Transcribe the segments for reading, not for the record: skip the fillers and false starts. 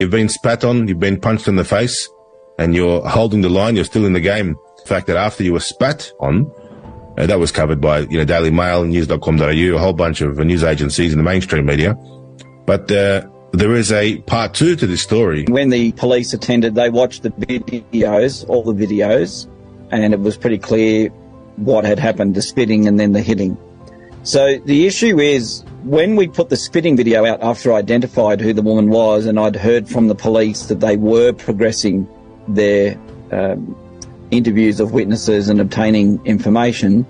You've been spat on, you've been punched in the face, and you're holding the line, you're still in the game. The fact that after you were spat on, that was covered by, Daily Mail, news.com.au, a whole bunch of news agencies in the mainstream media. But there is a part two to this story. When the police attended, they watched the videos, all the videos, and it was pretty clear what had happened, the spitting and then the hitting. So the issue is, when we put the spitting video out after I identified who the woman was, and I'd heard from the police that they were progressing their interviews of witnesses and obtaining information,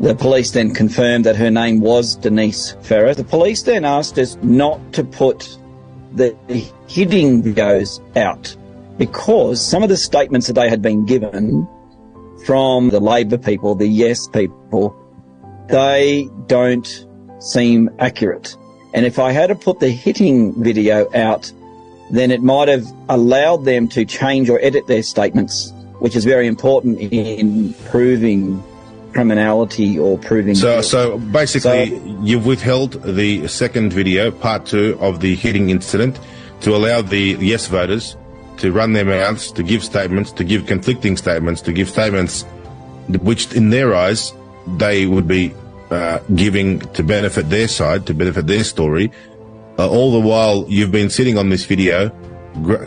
the police then confirmed that her name was Denise Ferris. The police then asked us not to put the hitting videos out because some of the statements that they had been given from the Labor people, the Yes people, they don't seem accurate. And if I had to put the hitting video out, then it might have allowed them to change or edit their statements, which is very important in proving criminality or proving... So basically, you've withheld the second video, part two of the hitting incident, to allow the Yes voters to run their mouths, to give statements, to give conflicting statements, to give statements which, in their eyes, they would be giving to benefit their side, to benefit their story. All the while, you've been sitting on this video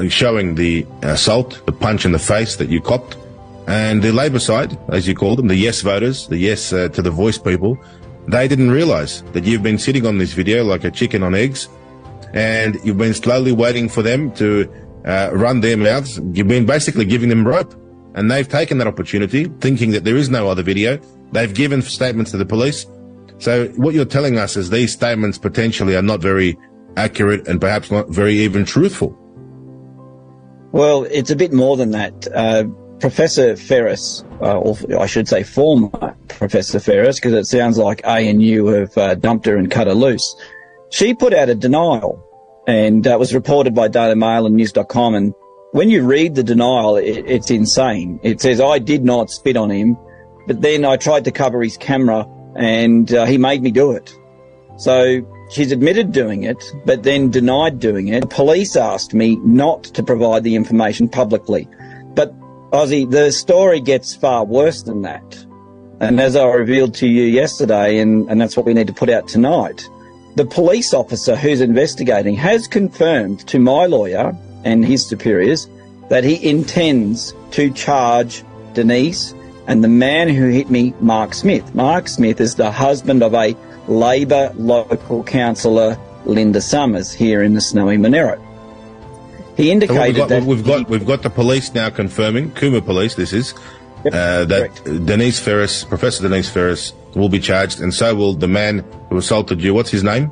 showing the assault, the punch in the face that you copped, and the Labor side, as you call them, the Yes voters, the Yes to the Voice people, they didn't realise that you've been sitting on this video like a chicken on eggs, and you've been slowly waiting for them to run their mouths. You've been basically giving them rope, and they've taken that opportunity, thinking that there is no other video. They've given statements to the police. So what you're telling us is these statements potentially are not very accurate and perhaps not very even truthful. Well, it's a bit more than that. Professor Ferris, or I should say former Professor Ferris, because it sounds like ANU have dumped her and cut her loose. She put out a denial, and it was reported by Daily Mail and news.com. And when you read the denial, it's insane. It says, I did not spit on him, but then I tried to cover his camera and he made me do it. So she's admitted doing it, but then denied doing it. The police asked me not to provide the information publicly. But, Aussie, the story gets far worse than that. And as I revealed to you yesterday, and that's what we need to put out tonight, the police officer who's investigating has confirmed to my lawyer and his superiors that he intends to charge Denise and the man who hit me, Mark Smith. Mark Smith is the husband of a Labor local councillor, Linda Summers, here in the Snowy Monaro. He indicated that we've got the police now confirming, Cooma Police this is, that correct. Denise Ferris, Professor Denise Ferris, will be charged, and so will the man who assaulted you. What's his name?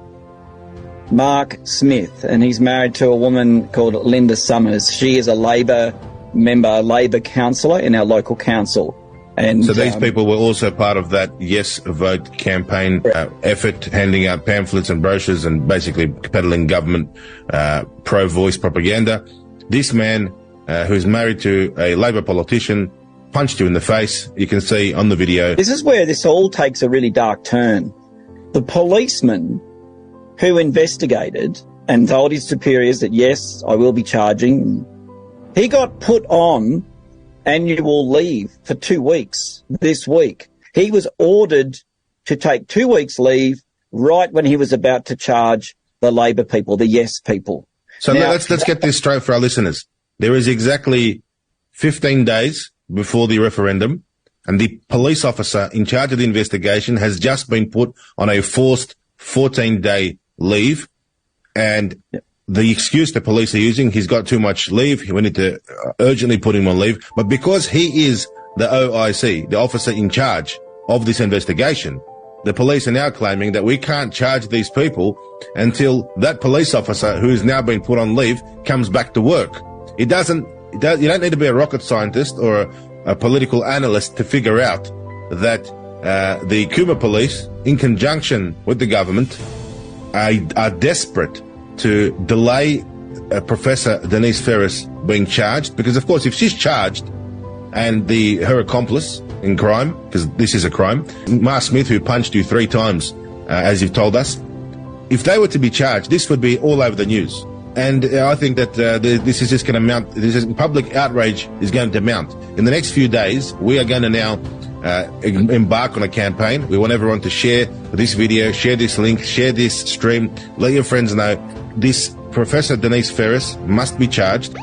Mark Smith, and he's married to a woman called Linda Summers. She is a Labor member, a Labor councillor in our local council. And so these people were also part of that Yes Vote campaign effort, handing out pamphlets and brochures and basically peddling government pro-voice propaganda. This man, who's married to a Labor politician, punched you in the face. You can see on the video. This is where this all takes a really dark turn. The policeman who investigated and told his superiors that, yes, I will be charging, he got put on annual leave for 2 weeks this week. He was ordered to take 2 weeks leave right when he was about to charge the Labor people, the Yes people. So now, let's get this straight for our listeners. There is exactly 15 days before the referendum, and the police officer in charge of the investigation has just been put on a forced 14-day leave, and the excuse the police are using, he's got too much leave, we need to urgently put him on leave. But because he is the OIC, the officer in charge of this investigation, the police are now claiming that we can't charge these people until that police officer who has now been put on leave comes back to work. You don't need to be a rocket scientist or a political analyst to figure out that the Cooma Police, in conjunction with the government, are desperate to delay Professor Denise Ferris being charged, because of course if she's charged and her accomplice in crime, because this is a crime, Mark Smith, who punched you 3 times, as you've told us, if they were to be charged, this would be all over the news. And I think that this is just going to mount. Public outrage is going to mount. In the next few days, we are going to now embark on a campaign. We want everyone to share this video, share this link, share this stream. Let your friends know this Professor Denise Ferris must be charged.